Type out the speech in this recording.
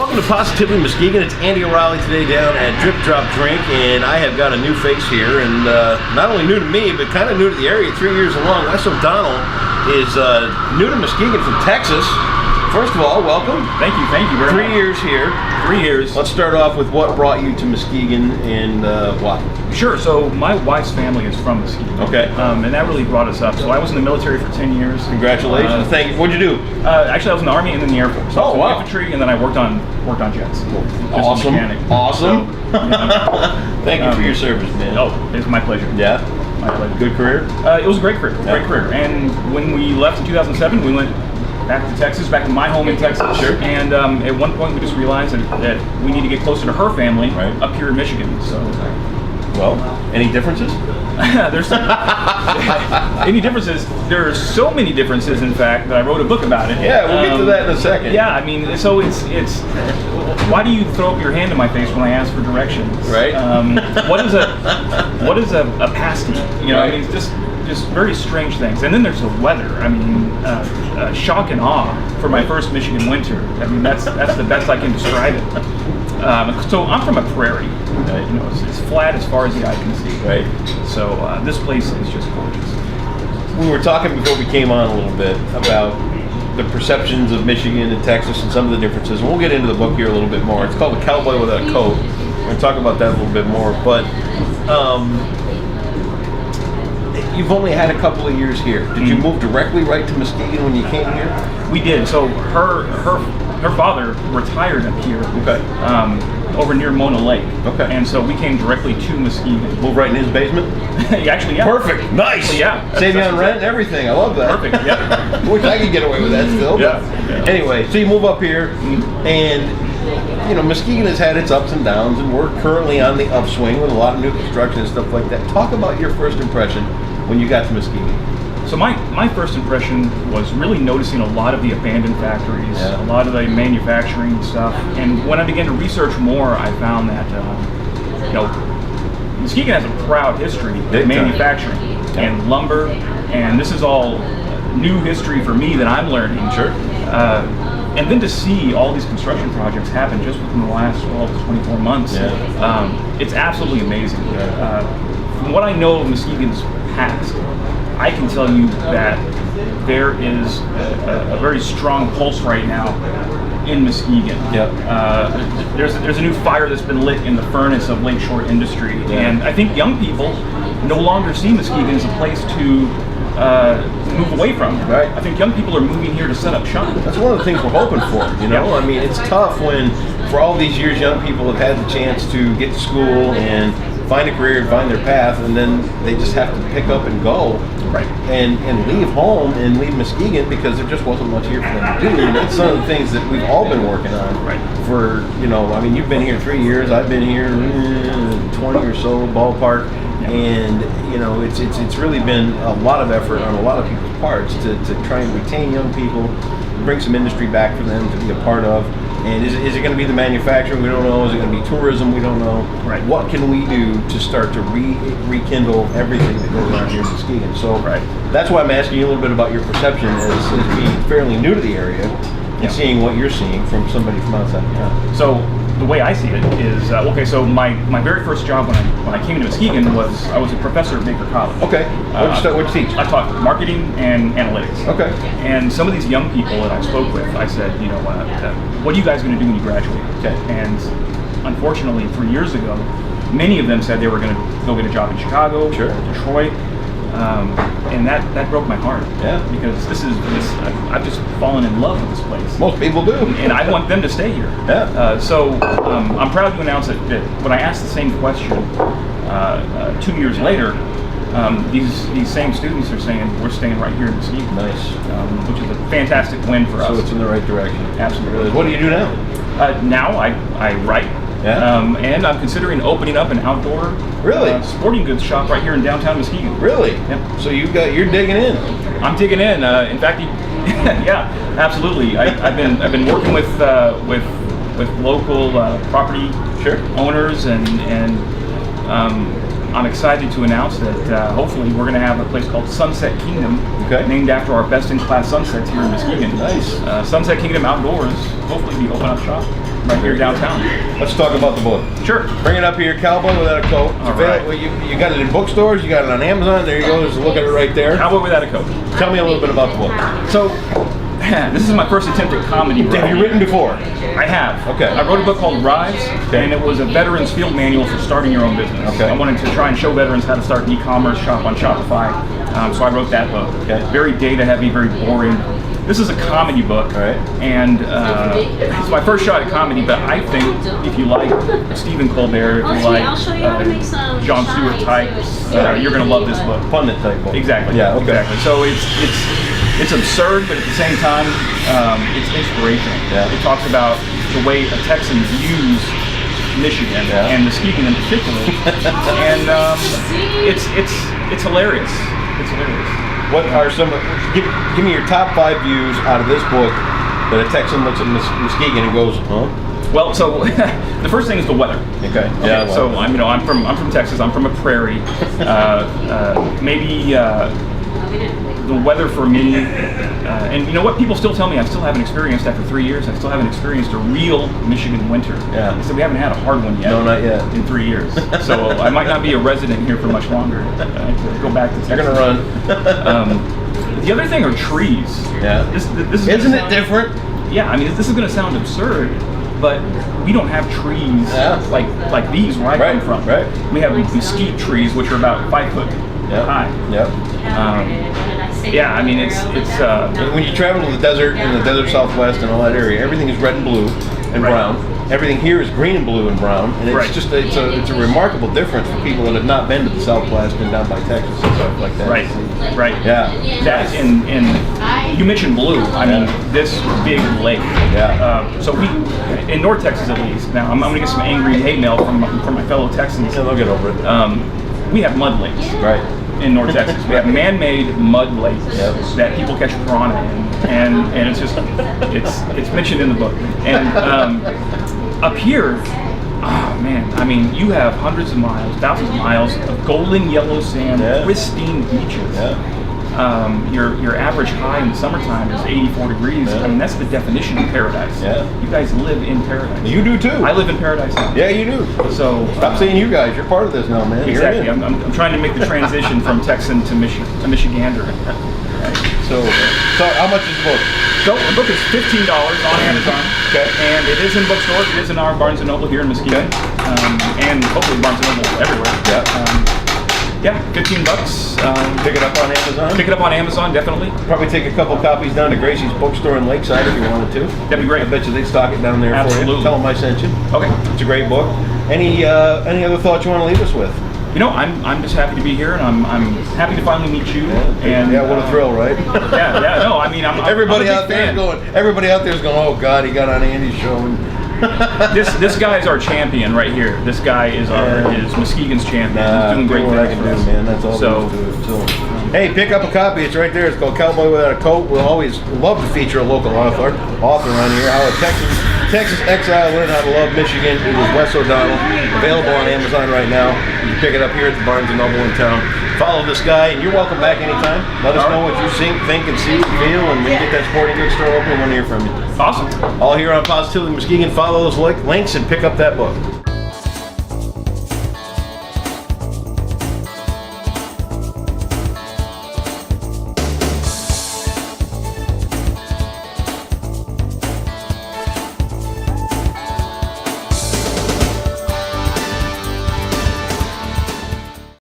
welcome to Positively Muskegon. It's Andy O'Reilly today down at Drip Drop Drink, and I have got a new face here, and not only new to me, but kind of new to the area, 3 years along. Wes O'Donnell is new to Muskegon from Texas. First of all, welcome. Thank you very much. 3 years here. 3 years. Let's start off with what brought you to Muskegon and why. Sure, so my wife's family is from Muskegon. Okay. And that really brought us up. So I was in the military for 10 years. Congratulations. Thank you. What'd you do? Actually, I was in the Army and then the Air Force. So I was in wow. infantry, and then I worked on jets. Awesome. Awesome. So, Thank you for your service, man. Oh, it's my pleasure. Yeah? My pleasure. Good career? It was a great career. Great career. And when we left in 2007, we went back to Texas, back to my home in Texas. Sure. And at one point, we just realized that we need to get closer to her family up here in Michigan. So, well, any differences? There's any differences? There are so many differences, in fact, that I wrote a book about it. Yeah, we'll get to that in a second. Yeah, I mean, so it's. Why do you throw up your hand in my face when I ask for directions? Right. What is a pasty? You know, I mean, it's just very strange things. And then there's the weather. I mean, shock and awe for my first Michigan winter. I mean, that's the best I can describe it. So I'm from a prairie. You know, it's flat as far as the eye can see. Right. So this place is just gorgeous. We were talking before we came on a little bit about the perceptions of Michigan and Texas and some of the differences. And we'll get into the book here a little bit more. It's called The Cowboy Without a Coat. We're going to talk about that a little bit more. But you've only had a couple of years here. Did you move directly right to Muskegon when you came here? We did. So her father retired up here. Okay. Over near Mona Lake. Okay. And so we came directly to Muskegon. Moved right in his basement? Actually, yeah. Perfect. Nice. Yeah. Save you on rent and everything. I love that. Perfect. Yeah. Wish I could get away with that still. Yeah. Anyway, so you move up here, and you know, Muskegon has had its ups and downs, and we're currently on the upswing with a lot of new construction and stuff like that. Talk about your first impression when you got to Muskegon. So my first impression was really noticing a lot of the abandoned factories, a lot of the manufacturing stuff. And when I began to research more, I found that you know, Muskegon has a proud history of manufacturing and lumber, and this is all new history for me that I'm learning. Sure. And then to see all these construction projects happen just within the last 12 to 24 months, it's absolutely amazing. From what I know of Muskegon's past, I can tell you that there is a very strong pulse right now in Muskegon. There's a new fire that's been lit in the furnace of lakeshore industry, and I think young people no longer see Muskegon as a place to move away from. Right. I think young people are moving here to set up shop. That's one of the things we're hoping for, you know? I mean, it's tough when, for all these years, young people have had the chance to get to school and find a career and find their path, and then they just have to pick up and go. Right. And leave home and leave Muskegon because there just wasn't much here for them to do. And that's some of the things that we've all been working on. Right. For, you know, I mean, you've been here 3 years, I've been here 20 or so, ballpark. And you know, it's really been a lot of effort on a lot of people's parts to try and retain young people, bring some industry back for them to be a part of. And is it going to be the manufacturing? We don't know. Is it going to be tourism? We don't know. Right. What can we do to start to rekindle everything that goes on here in Muskegon? So that's why I'm asking you a little bit about your perception as being fairly new to the area and seeing what you're seeing from somebody from outside the town. So the way I see it is, okay, so my very first job when I came to Muskegon was I was a professor at Baker College. Okay. What'd you teach? I taught marketing and analytics. Okay. And some of these young people that I spoke with, I said, you know, what are you guys going to do when you graduate? Okay. And unfortunately, 3 years ago, many of them said they were going to go get a job in Chicago or Detroit. And that broke my heart. Yeah. Because I've just fallen in love with this place. Most people do. And I want them to stay here. Yeah. So I'm proud to announce that when I asked the same question 2 years later, these same students are saying we're staying right here in Muskegon. Nice. Which is a fantastic win for us. So it's in the right direction. Absolutely. What do you do now? Now I write. Yeah. And I'm considering opening up an outdoor sporting goods shop right here in downtown Muskegon. Really? Yep. So you're digging in. I'm digging in. In fact, yeah, absolutely. I've been working with local property owners, and I'm excited to announce that hopefully we're going to have a place called Sunset Kingdom, named after our best-in-class sunsets here in Muskegon. Nice. Sunset Kingdom Outdoors, hopefully be open up shop. right here downtown. Let's talk about the book. Sure. Bring it up here, Cowboy Without a Coat. All right. You got it in bookstores, you got it on Amazon. There you go, there's a look at it right there. Cowboy Without a Coat. Tell me a little bit about the book. So, this is my first attempt at comedy. Have you written before? I have. Okay. I wrote a book called Rise, and it was a veteran's field manual for starting your own business. Okay. I wanted to try and show veterans how to start an e-commerce shop on Shopify, so I wrote that book. Okay. Very data heavy, very boring. This is a comedy book, right. And it's my first shot at comedy, but I think if you like Stephen Colbert, if you like Jon Stewart type, you're going to love this book. Pundit type book. Exactly. Yeah, okay. Exactly. So it's absurd, but at the same time, it's inspirational. Yeah. It talks about the way a Texan views Michigan and Muskegon in particular, and it's hilarious. It's hilarious. What are some? Give me your top 5 views out of this book that a Texan looks at Muskegon and goes, huh? Well, so the first thing is the weather. Okay. Yeah. Okay, so I'm from Texas. I'm from a prairie. Maybe the weather for me, and you know what? People still tell me I still haven't experienced after 3 years. I still haven't experienced a real Michigan winter. Yeah. So we haven't had a hard one yet. No, not yet. In 3 years. So I might not be a resident here for much longer. I have to go back to Texas. You're gonna run. The other thing are trees. Yeah. This is Isn't it different? Yeah. I mean, this is going to sound absurd, but we don't have trees like these where I come from. Right. We have mesquite trees, which are about 5 foot high. Yep. Yeah, I mean it's when you travel to the desert in the desert Southwest and all that area, everything is red and blue and brown. Everything here is green and blue and brown, and it's just it's a remarkable difference for people that have not been to the Southwest and down by Texas and stuff like that. Right. Yeah. That and you mentioned blue. I mean this big lake. Yeah. So we in North Texas at least. Now I'm gonna get some angry hate mail from my fellow Texans. Yeah, they'll get over it. We have mud lakes. Right. In North Texas, we have man-made mud lakes that people catch piranha in, and it's just it's mentioned in the book. And up here, oh man, I mean, you have hundreds of miles, thousands of miles of golden yellow sand, pristine beaches. Yeah. Your average high in the summertime is 84 degrees. I mean, that's the definition of paradise. Yeah. You guys live in paradise. You do too. I live in paradise now. Yeah, you do. So stop saying you guys. You're part of this now, man. Exactly. I'm trying to make the transition from Texan to Michigander. So how much is the book? So the book is $15 on Amazon. Okay. And it is in bookstores. It is in our Barnes & Noble here in Muskegon. And hopefully Barnes & Noble everywhere. Yeah, $15. Pick it up on Amazon? Pick it up on Amazon, definitely. Probably take a couple copies down to Gracie's bookstore in Lakeside if you wanted to. That'd be great. I bet you they'd stock it down there for you. Tell them I sent you. Okay. It's a great book. Any other thoughts you want to leave us with? You know, I'm just happy to be here, and I'm happy to finally meet you. What a thrill, right? No, I mean, everybody out there is going, oh God, he got on Andy's show. This guy is our champion right here. This guy is Muskegon's champion. He's doing great things. I can do, man. That's all there is to it. So, hey, pick up a copy. It's right there. It's called Cowboy Without a Coat. We'll always love to feature a local author on here. How a Texas Exile Learned How to Love Michigan. It was Wes O'Donnell. Available on Amazon right now. You can pick it up here at the Barnes & Noble in town. Follow this guy, and you're welcome back anytime. Let us know what you think and see and feel, and when you get that sporting goods store open, we want to hear from you. Awesome. All here on Positively Muskegon. Follow those links and pick up that book.